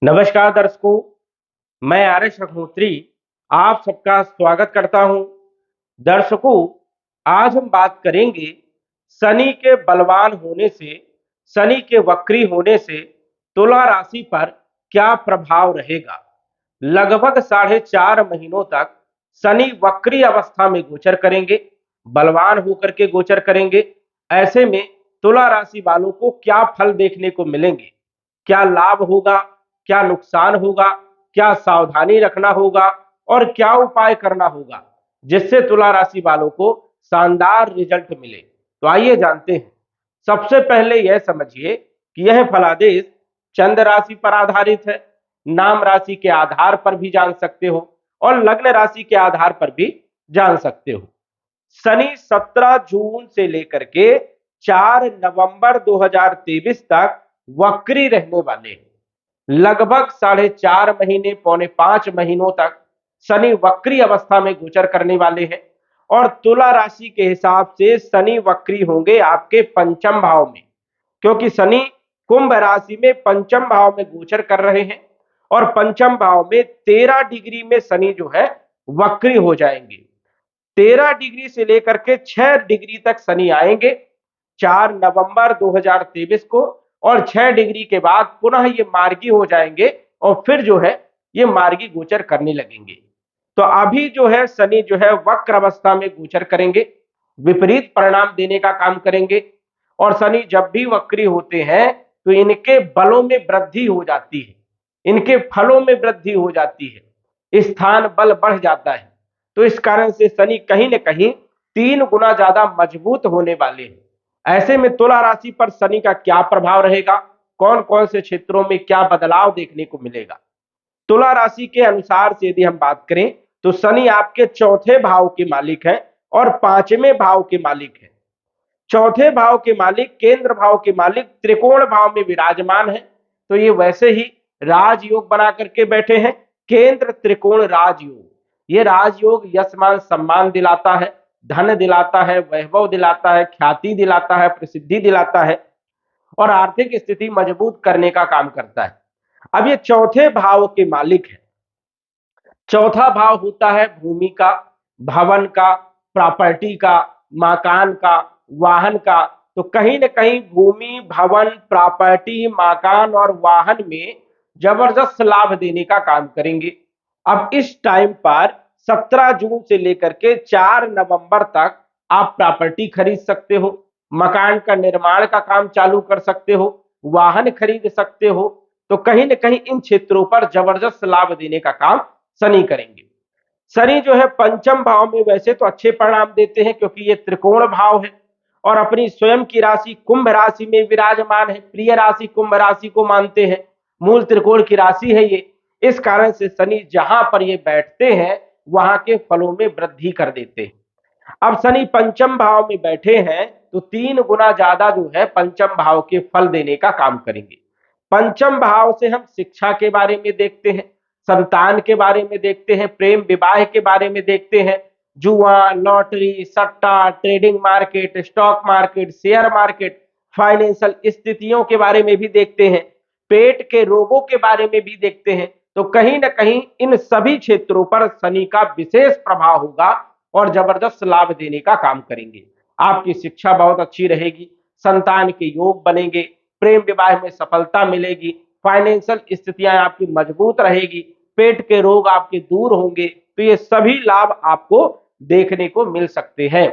नमस्कार दर्शकों, मैं आर्यश अग्निहोत्री आप सबका स्वागत करता हूं। दर्शकों, आज हम बात करेंगे शनि के बलवान होने से, शनि के वक्री होने से तुला राशि पर क्या प्रभाव रहेगा। लगभग 4.5 महीनों तक शनि वक्री अवस्था में गोचर करेंगे, बलवान होकर के गोचर करेंगे। ऐसे में तुला राशि वालों को क्या फल देखने को मिलेंगे, क्या लाभ होगा, क्या नुकसान होगा, क्या सावधानी रखना होगा और क्या उपाय करना होगा जिससे तुला राशि वालों को शानदार रिजल्ट मिले। तो आइए जानते हैं। सबसे पहले यह समझिए कि यह फलादेश चंद्र राशि पर आधारित है। नाम राशि के आधार पर भी जान सकते हो और लग्न राशि के आधार पर भी जान सकते हो। शनि 17 जून से लेकर के 4 नवंबर 2023 तक वक्री रहने वाले हैं। लगभग 4.5 महीने, पौने 5 महीनों तक शनि वक्री अवस्था में गोचर करने वाले हैं और तुला राशि के हिसाब से शनि वक्री होंगे आपके पंचम भाव में, क्योंकि शनि कुंभ राशि में पंचम भाव में गोचर कर रहे हैं और पंचम भाव में 13 डिग्री में शनि जो है वक्री हो जाएंगे। 13 डिग्री से लेकर के 6 डिग्री तक शनि आएंगे 4 नवंबर 2023 को, और 6 डिग्री के बाद पुनः ये मार्गी हो जाएंगे और फिर जो है ये मार्गी गोचर करने लगेंगे। तो अभी जो है शनि जो है वक्र अवस्था में गोचर करेंगे, विपरीत परिणाम देने का काम करेंगे। और शनि जब भी वक्री होते हैं तो इनके बलों में वृद्धि हो जाती है, इनके फलों में वृद्धि हो जाती है, स्थान बल बढ़ जाता है। तो इस कारण से शनि कहीं ना कहीं 3 गुना ज्यादा मजबूत होने वाले हैं। ऐसे में तुला राशि पर शनि का क्या प्रभाव रहेगा, कौन कौन से क्षेत्रों में क्या बदलाव देखने को मिलेगा। तुला राशि के अनुसार से यदि हम बात करें तो शनि आपके चौथे भाव के मालिक है और 5वें भाव के मालिक है। चौथे भाव के मालिक, केंद्र भाव के मालिक त्रिकोण भाव में विराजमान है। तो ये वैसे ही राजयोग बना करके बैठे हैं, केंद्र त्रिकोण राजयोग। ये राजयोग यश मान सम्मान दिलाता है, धन दिलाता है, वैभव दिलाता है, ख्याति दिलाता है, प्रसिद्धि दिलाता है और आर्थिक स्थिति मजबूत करने का काम करता है। अब ये चौथे भाव के मालिक है। चौथा भाव होता है भूमि का, भवन का, प्रॉपर्टी का, मकान का, वाहन का। तो कहीं ना कहीं भूमि, भवन, प्रॉपर्टी, मकान और वाहन में जबरदस्त लाभ देने का काम करेंगे। अब इस टाइम पर 17 जून से लेकर के 4 नवंबर तक आप प्रॉपर्टी खरीद सकते हो, मकान का निर्माण का काम चालू कर सकते हो, वाहन खरीद सकते हो। तो कहीं ना कहीं इन क्षेत्रों पर जबरदस्त लाभ देने का काम शनि करेंगे। शनि जो है पंचम भाव में वैसे तो अच्छे परिणाम देते हैं क्योंकि ये त्रिकोण भाव है और अपनी स्वयं की राशि कुंभ राशि में विराजमान है। प्रिय राशि कुंभ राशि को मानते हैं, मूल त्रिकोण की राशि है ये। इस कारण से शनि जहां पर ये बैठते हैं वहां के फलों में वृद्धि कर देते हैं। अब शनि पंचम भाव में बैठे हैं तो 3 गुना ज्यादा जो है पंचम भाव के फल देने का काम करेंगे। पंचम भाव से हम शिक्षा के बारे में देखते हैं, संतान के बारे में देखते हैं, प्रेम विवाह के बारे में देखते हैं, जुआ, लॉटरी, सट्टा, trading market, stock market, share market, financial स्थितियों के बारे में भी देखते हैं, पेट के रोगों के बारे में भी देखते हैं। तो कहीं ना कहीं इन सभी क्षेत्रों पर शनि का विशेष प्रभाव होगा और जबरदस्त लाभ देने का काम करेंगे। आपकी शिक्षा बहुत अच्छी रहेगी, संतान के योग बनेंगे, प्रेम विवाह में सफलता मिलेगी, फाइनेंशियल स्थितियां आपकी मजबूत रहेगी, पेट के रोग आपके दूर होंगे। तो ये सभी लाभ आपको देखने को मिल सकते हैं।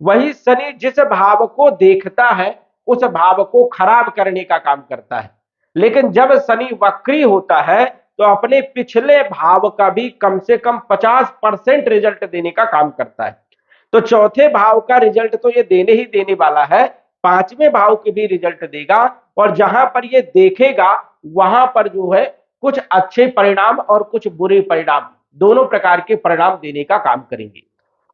वही शनि जिस भाव को देखता है उस भाव को खराब करने का काम करता है, लेकिन जब शनि वक्री होता है तो अपने पिछले भाव का भी कम से कम 50% रिजल्ट देने का काम करता है। तो चौथे भाव का रिजल्ट तो ये देने ही देने वाला है, 5वें भाव के भी रिजल्ट देगा और जहां पर ये देखेगा वहां पर जो है कुछ अच्छे परिणाम और कुछ बुरे परिणाम, दोनों प्रकार के परिणाम देने का काम करेंगे।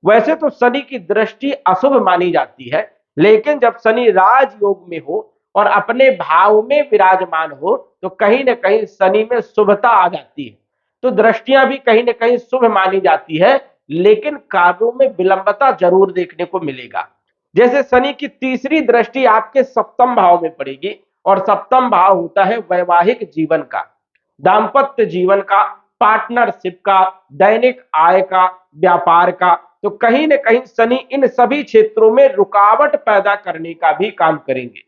वैसे तो शनि की दृष्टि अशुभ मानी जाती है, लेकिन जब शनि राजयोग में हो और अपने भाव में विराजमान हो तो कहीं ना कहीं शनि में शुभता आ जाती है। तो दृष्टियां भी कहीं ना कहीं शुभ मानी जाती है, लेकिन कार्यों में विलंबता जरूर देखने को मिलेगा। जैसे शनि की तीसरी दृष्टि आपके सप्तम भाव में पड़ेगी और सप्तम भाव होता है वैवाहिक जीवन का। दाम्पत्य जीवन का, पार्टनरशिप का, दैनिक आय का, व्यापार का। तो कहीं ना कहीं शनि इन सभी क्षेत्रों में रुकावट पैदा करने का भी काम करेंगे।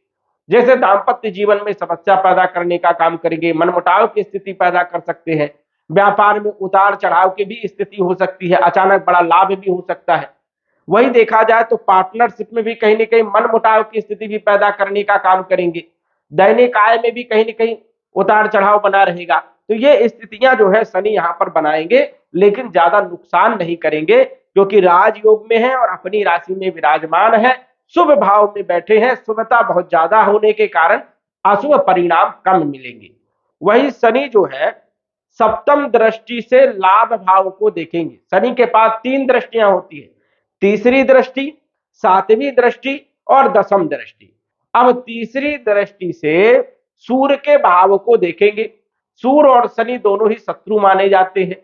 जैसे दाम्पत्य जीवन में समस्या पैदा करने का काम करेंगे, मनमुटाव की स्थिति पैदा कर सकते हैं, व्यापार में उतार चढ़ाव की भी स्थिति हो सकती है, अचानक बड़ा लाभ भी हो सकता है। वही देखा जाए तो पार्टनरशिप में भी कहीं ना कहीं मनमुटाव की स्थिति भी पैदा करने का काम करेंगे, दैनिक आय में भी कहीं ना कहीं उतार चढ़ाव बना रहेगा। तो ये स्थितियां जो है शनि यहां पर बनाएंगे, लेकिन ज्यादा नुकसान नहीं करेंगे, क्योंकि राजयोग में है और अपनी राशि में विराजमान है, शुभ भाव में बैठे हैं, शुभता बहुत ज्यादा होने के कारण अशुभ परिणाम कम मिलेंगे। वही शनि जो है सप्तम दृष्टि से लाभ भाव को देखेंगे। शनि के पास 3 दृष्टियां होती है, तीसरी दृष्टि, सातवीं दृष्टि और दसम दृष्टि। अब तीसरी दृष्टि से सूर्य के भाव को देखेंगे। सूर्य और शनि दोनों ही शत्रु माने जाते हैं।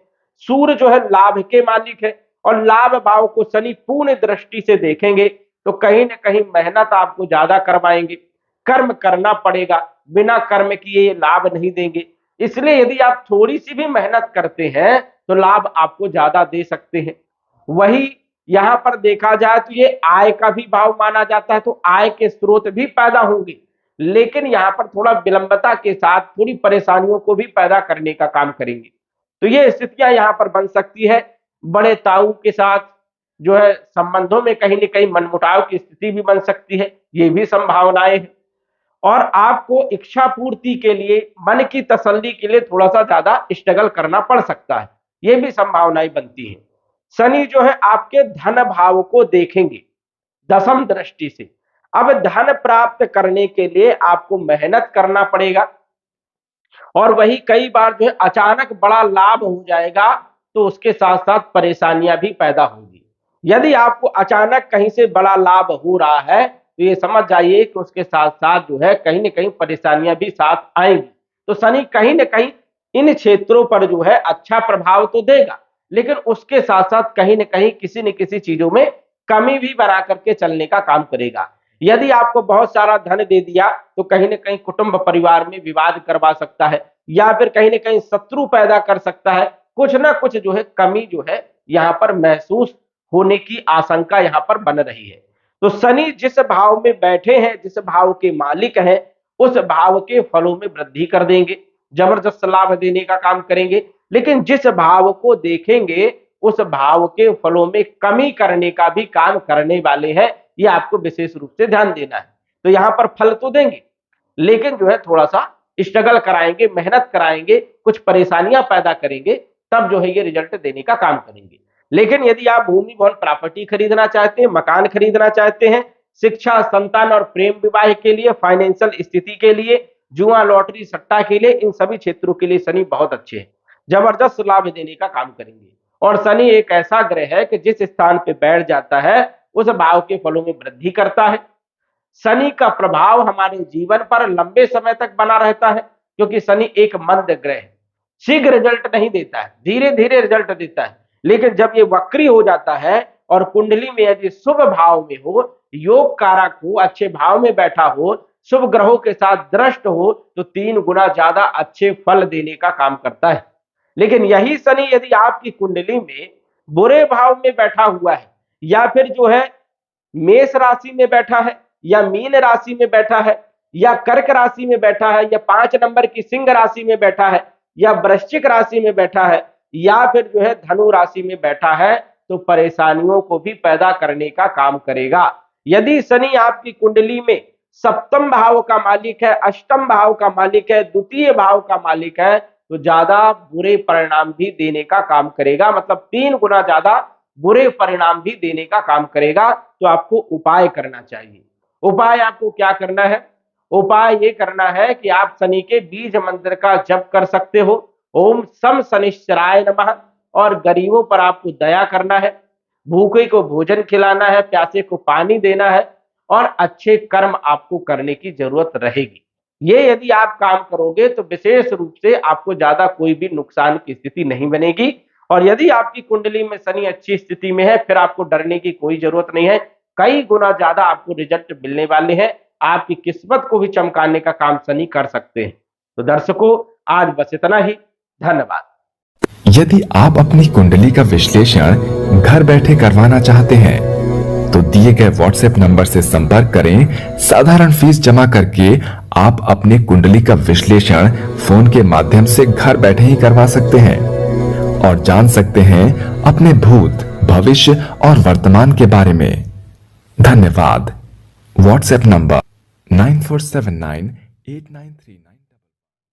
सूर्य जो है लाभ के मालिक है और लाभ भाव को शनि पूर्ण दृष्टि से देखेंगे, तो कहीं ना कहीं मेहनत आपको ज्यादा करवाएंगे, कर्म करना पड़ेगा, बिना कर्म किए ये लाभ नहीं देंगे। इसलिए यदि आप थोड़ी सी भी मेहनत करते हैं तो लाभ आपको ज्यादा दे सकते हैं। वही यहां पर देखा जाए तो ये आय का भी भाव माना जाता है, तो आय के स्रोत भी पैदा होंगे, लेकिन यहां पर थोड़ा विलंबता के साथ थोड़ी परेशानियों को भी पैदा करने का काम करेंगे। तो ये स्थितियां यहां पर बन सकती है। बड़े ताऊ के साथ जो है संबंधों में कहीं ना कहीं मनमुटाव की स्थिति भी बन सकती है, ये भी संभावनाएं हैं। और आपको इच्छा पूर्ति के लिए, मन की तसल्ली के लिए थोड़ा सा ज्यादा स्ट्रगल करना पड़ सकता है, ये भी संभावनाएं बनती हैं। शनि जो है आपके धन भाव को देखेंगे दसम दृष्टि से। अब धन प्राप्त करने के लिए आपको मेहनत करना पड़ेगा, और वही कई बार जो है अचानक बड़ा लाभ हो जाएगा, तो उसके साथ साथ परेशानियां भी पैदा होंगी। यदि आपको अचानक कहीं से बड़ा लाभ हो रहा है, तो ये समझ जाइए कि उसके साथ साथ जो है कहीं ना कहीं परेशानियां भी साथ आएंगी। तो शनि कहीं ना कहीं इन क्षेत्रों पर जो है अच्छा प्रभाव तो देगा, लेकिन उसके साथ साथ कहीं ना कहीं किसी न किसी चीजों में कमी भी बना करके चलने का काम करेगा। यदि आपको बहुत सारा धन दे दिया, तो कहीं ना कहीं कुटुंब परिवार में विवाद करवा सकता है, या फिर कहीं ना कहीं शत्रु पैदा कर सकता है। कुछ ना कुछ जो है कमी जो है यहाँ पर महसूस होने की आशंका यहाँ पर बन रही है। तो शनि जिस भाव में बैठे हैं, जिस भाव के मालिक हैं, उस भाव के फलों में वृद्धि कर देंगे, जबरदस्त लाभ देने का काम करेंगे। लेकिन जिस भाव को देखेंगे, उस भाव के फलों में कमी करने का भी काम करने वाले हैं, ये आपको विशेष रूप से ध्यान देना है। तो यहां पर फल तो देंगे, लेकिन जो है थोड़ा सा स्ट्रगल कराएंगे, मेहनत कराएंगे, कुछ परेशानियां पैदा करेंगे, तब जो है ये रिजल्ट देने का काम करेंगे। लेकिन यदि आप भूमि भवन प्रॉपर्टी खरीदना चाहते हैं, मकान खरीदना चाहते हैं, शिक्षा, संतान और प्रेम विवाह के लिए, फाइनेंशियल स्थिति के लिए, जुआ, लॉटरी, सट्टा के लिए, इन सभी क्षेत्रों के लिए शनि बहुत अच्छे हैं, जबरदस्त लाभ देने का काम करेंगे। और शनि एक ऐसा ग्रह है कि जिस स्थान पे बैठ जाता है, उस भाव के फलों में वृद्धि करता है। शनि का प्रभाव हमारे जीवन पर लंबे समय तक बना रहता है, क्योंकि शनि एक मंद ग्रह है, शीघ्र रिजल्ट नहीं देता है, धीरे धीरे रिजल्ट देता है। लेकिन जब ये वक्री हो जाता है और कुंडली में यदि शुभ भाव में हो, योग कारक हो, अच्छे भाव में बैठा हो, शुभ ग्रहों के साथ दृष्ट हो, तो 3 गुना ज्यादा अच्छे फल देने का काम करता है। लेकिन यही शनि यदि आपकी कुंडली में बुरे भाव में बैठा हुआ है, या फिर जो है मेष राशि में बैठा है, या मीन राशि में बैठा है, या कर्क राशि में बैठा है, या 5 नंबर की सिंह राशि में बैठा है, या वृश्चिक राशि में बैठा है, या फिर जो है धनु राशि में बैठा है, तो परेशानियों को भी पैदा करने का काम करेगा। यदि शनि आपकी कुंडली में सप्तम भाव का मालिक है, अष्टम भाव का मालिक है, द्वितीय भाव का मालिक है, तो ज्यादा बुरे परिणाम भी देने का काम करेगा, मतलब 3 गुना ज्यादा बुरे परिणाम भी देने का काम करेगा। तो आपको उपाय करना चाहिए। उपाय आपको क्या करना है? उपाय ये करना है कि आप शनि के बीज मंत्र का जप कर सकते हो, ओम सम शनिश्चराय नमः, और गरीबों पर आपको दया करना है, भूखे को भोजन खिलाना है, प्यासे को पानी देना है, और अच्छे कर्म आपको करने की जरूरत रहेगी। ये यदि आप काम करोगे तो विशेष रूप से आपको ज्यादा कोई भी नुकसान की स्थिति नहीं बनेगी। और यदि आपकी कुंडली में शनि अच्छी स्थिति में है, फिर आपको डरने की कोई जरूरत नहीं है, कई गुना ज्यादा आपको रिजल्ट मिलने वाले हैं। आपकी किस्मत को भी चमकाने का काम शनि कर सकते हैं। तो दर्शकों, आज बस इतना ही। धन्यवाद। यदि आप अपनी कुंडली का विश्लेषण घर बैठे करवाना चाहते हैं तो दिए गए व्हाट्सएप नंबर से संपर्क करें। साधारण फीस जमा करके आप अपनी कुंडली का विश्लेषण फोन के माध्यम से घर बैठे ही करवा सकते हैं और जान सकते हैं अपने भूत, भविष्य और वर्तमान के बारे में। धन्यवाद। WhatsApp number 94798939